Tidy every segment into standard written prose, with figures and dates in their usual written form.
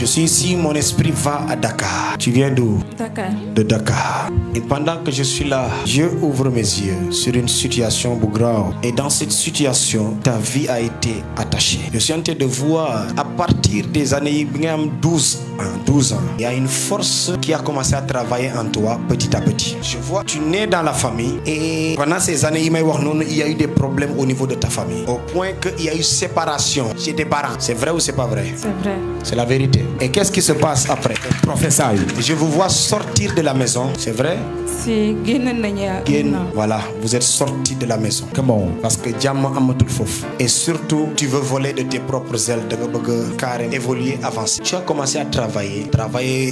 suis ici, mon esprit va à Dakar. Tu viens d'où? Dakar. De Dakar. Et pendant que je suis là, Dieu ouvre mes yeux sur une situation grave. Et dans cette situation, ta vie a été attachée. Je suis en train de voir, à partir des années 12 ans, il y a une force qui a commencé à travailler en toi petit à petit. Je vois, tu nais dans la famille et pendant ces années, il y a eu des problèmes au niveau de ta famille. Au point qu'il y a eu séparation chez tes parents. C'est vrai ou c'est pas vrai? C'est vrai. C'est la vérité. Et qu'est-ce qui se passe après? Professeur, je vous vois sortir de la maison. C'est vrai? Si, voilà, vous êtes sorti de la maison. Comment? Parce que Diamant amatul fof. Et surtout, tu veux voler de tes propres ailes, de carrément évoluer, avancer. Tu as commencé à travailler,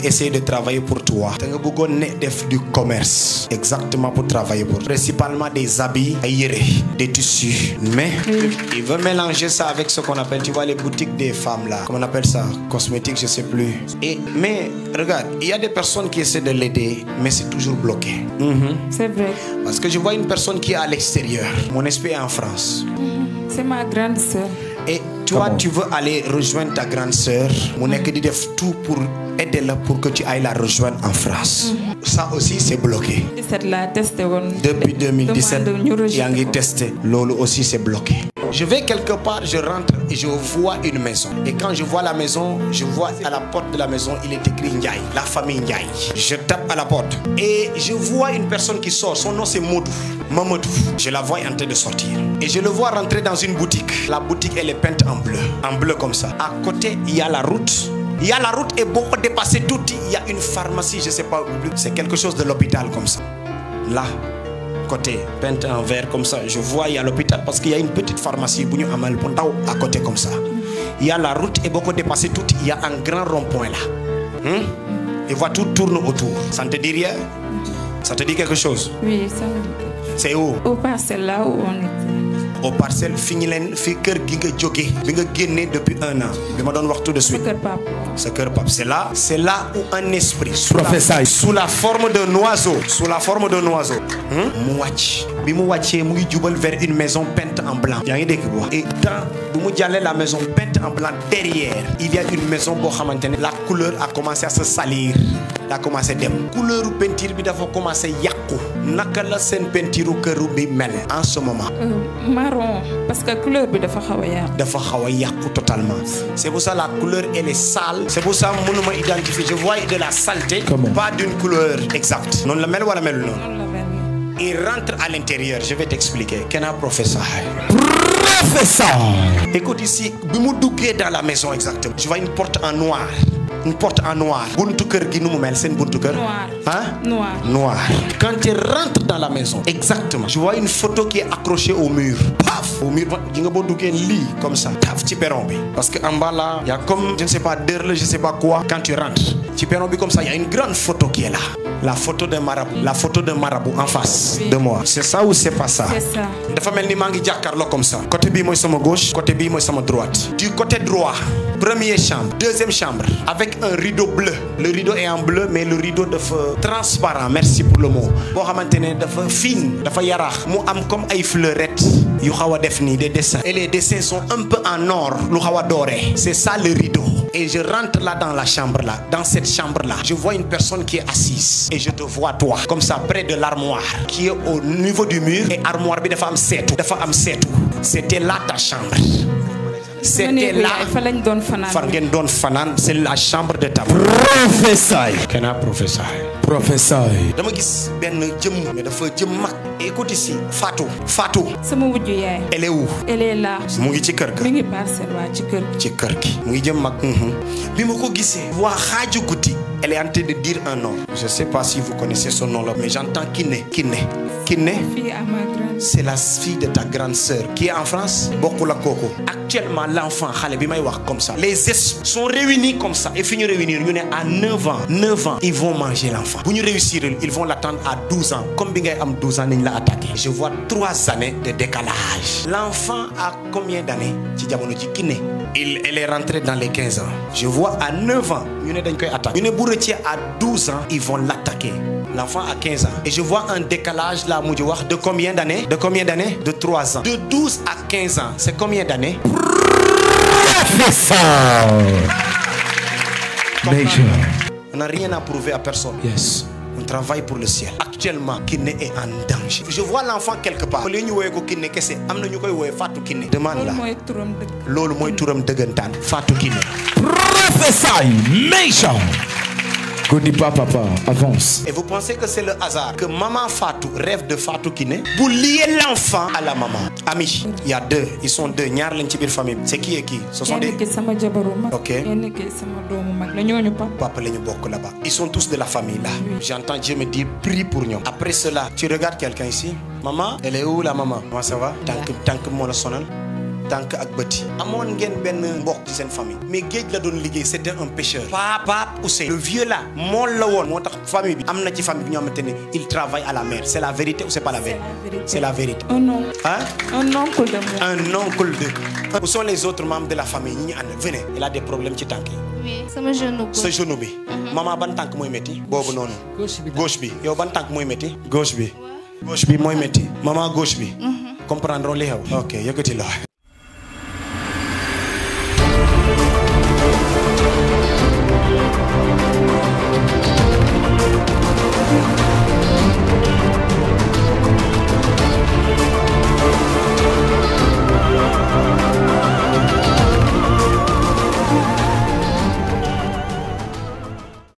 essayer de travailler pour toi. Tu as du commerce, exactement pour travailler pour. Principalement des habits, des tissus. Mais il veut mélanger ça avec ce qu'on appelle, tu vois, les boutiques des femmes là. Comment on appelle ça? Cosmétiques, je sais plus. Mais regarde, il y a des personnes qui essaient de l'aider, mais c'est toujours bloqué. C'est vrai. Parce que je vois une personne qui est à l'extérieur. Mon esprit est en France. C'est ma grande sœur. Et toi, tu veux aller rejoindre ta grande sœur. Mon équipe dit tout pour aider-la pour que tu ailles la rejoindre en France. Ça aussi, c'est bloqué. Depuis 2017, il y a un testé. Lolo aussi, c'est bloqué. Je vais quelque part, je rentre et je vois une maison. Et quand je vois la maison, je vois à la porte de la maison, il est écrit Ndiaye, la famille Ndiaye. Je tape à la porte et je vois une personne qui sort. Son nom c'est Modou. Mamadou. Je la vois en train de sortir. Et je le vois rentrer dans une boutique. La boutique, elle est peinte en bleu comme ça. À côté, il y a la route. Il y a la route et beaucoup dépassé tout. Il y a une pharmacie, je sais pas où. C'est quelque chose de l'hôpital comme ça. Là. Côté peinte en vert comme ça, je vois il y a l'hôpital parce qu'il y a une petite pharmacie à côté comme ça. Il y a la route et beaucoup dépassé tout, il y a un grand rond-point là. Et vois tout tourne autour. Ça ne te dit rien? Ça te dit quelque chose? Oui, ça me dit. C'est où? Au parcelle là où on était. Au parcelle Finilen, fi kër gi nga jóge bi nga génné depuis 1 an. Je me donne voir tout de suite. Ce cœur pape. C'est là où un esprit sous la forme d'un oiseau. Sous la forme d'un oiseau. Mouach. Bi mu wàccee mu ngi jubal vers une maison peinte en blanc. Yaa ngi dégg bu et dans bu mu jàllee la maison peinte en blanc derrière, il y a une maison boo xamante ne la couleur a commencé à se salir. Da commencé dem. Couleur peinture bi dafa commencé yàqu. Naka la seen peinture këru bi mel en ce moment? Marron, parce que la couleur bi dafa xaw a yàqu. Dafa xaw a yàqu totalement. C'est pour ça la couleur elle est sale. C'est pour ça mënuma identifier. Je vois de la saleté. Comment? Pas d'une couleur exacte. Non la mel wala melul non? Il rentre à l'intérieur, je vais t'expliquer. Quel professeur? Professeur! Écoute ici, je dans la maison exactement. Je vois une porte en noir. Une porte en noir. Buntu kër gi nu mu mel seen buntu kër? Noir. Hein? Noir. Noir. Quand tu rentres dans la maison, exactement, je vois une photo qui est accrochée au mur. Paf! Au mur, je vois un lit comme ça. Paf, tu perron. Parce qu'en bas là, il y a comme, je ne sais pas, d'heure, je ne sais pas quoi. Quand tu rentres, tu perron comme ça, il y a une grande photo qui est là. La photo d'un marabout. La photo d'un marabout en face de moi. C'est ça ou c'est pas ça? C'est ça. Dafa melni mangi jakarlo comme ça. Côté bi moy sama gauche, côté bi moy sama droite. Du côté droit, première chambre, deuxième chambre avec un rideau bleu. Le rideau est en bleu mais le rideau de feu transparent. Merci pour le mot. Bo xamantene dafa fine, dafa yarax, mu am comme ay fleurettes yu xawa def ni des dessins. Et les dessins sont un peu en or, lu xawa doré. C'est ça le rideau. Et je rentre là dans la chambre là, dans cette chambre là, je vois une personne qui est assise et je te vois toi comme ça près de l'armoire qui est au niveau du mur et armoire bi dafa am seetu. C'était là ta chambre. C'était là. C'est la chambre de ta professeur. Quel professeur? Professeur. Dama gis ben jëm mais dafa jëm mak. Écoute ici, Fatou. Sama wujju yaay. Elle est où? Elle est là. Mu ngi ci kër ga. Mi ngi parcelle waa ci kër gi. Ci kër gi. Mu ngi jëm mak. Bi ma ko gisee waa xaaju guddi. Elle est en train de dire un nom. Je ne sais pas si vous connaissez son nom là, mais j'entends Kiné. C'est la fille de ta grande sœur qui est en France. Bokula Koko. Actuellement, l'enfant, comme ça. Les esprits sont réunis comme ça. Et finir réunir, à 9 ans. 9 ans, ils vont manger l'enfant. Pour nous réussir, ils vont l'attendre à 12 ans. Comme Bingay am 12 ans, il l'a attaqué. Je vois 3 années de décalage. L'enfant a combien d'années? Elle est rentrée dans les 15 ans. Je vois à 9 ans, à 12 ans, ils vont l'attaquer. L'enfant a 15 ans. Et je vois un décalage là, de combien d'années? De combien d'années? De 3 ans. De 12 à 15 ans, c'est combien d'années? On n'a rien à prouver à personne. Yes. On travaille pour le ciel. Actuellement, Kiné est en danger. Je vois l'enfant quelque part. Demande là. Lolo moy touram deugantan. Fatou Kiné. Prophesy, nation. Godipa papa, avance. Et vous pensez que c'est le hasard que maman Fatou rêve de Fatou Kiné pour lier l'enfant à la maman. Amis, il y a deux. Ils sont deux. Ñaar lañ ci bir famille. C'est qui et qui? Ce sont des... Ok. Papa lañu bokk là-bas. Ils sont tous de la famille là. J'entends Dieu me dire prie pour nous. Après cela, tu regardes quelqu'un ici. Maman, elle est où la maman? Comment ça va? Tant que mo la sonal. Tant que ak beuti. Amone ngeen ben mbokk ci sen famille. Mais geej la doon liggéey, c'était un pêcheur. Papa Ousseyn. Le vieux là, mol la won. Motax famille bi amna ci famille bi ñoo xamantene il travaille à la mer. C'est la vérité ou c'est pas la vérité? C'est la vérité. Un oncle. Hein? Un oncle de moi. Un oncle de. Où sont les autres membres de la famille? Ñi and venez. Il a des problèmes ci tank yi. Oui, sama genou. Ce genou bi. Maman ban tank moy metti? Bobu nonu. Gauche bi. Yow ban tank moy metti? Gauche bi. Gauche bi moy metti. Maman gauche bi. Comprendre li xew. OK, yëkëti la.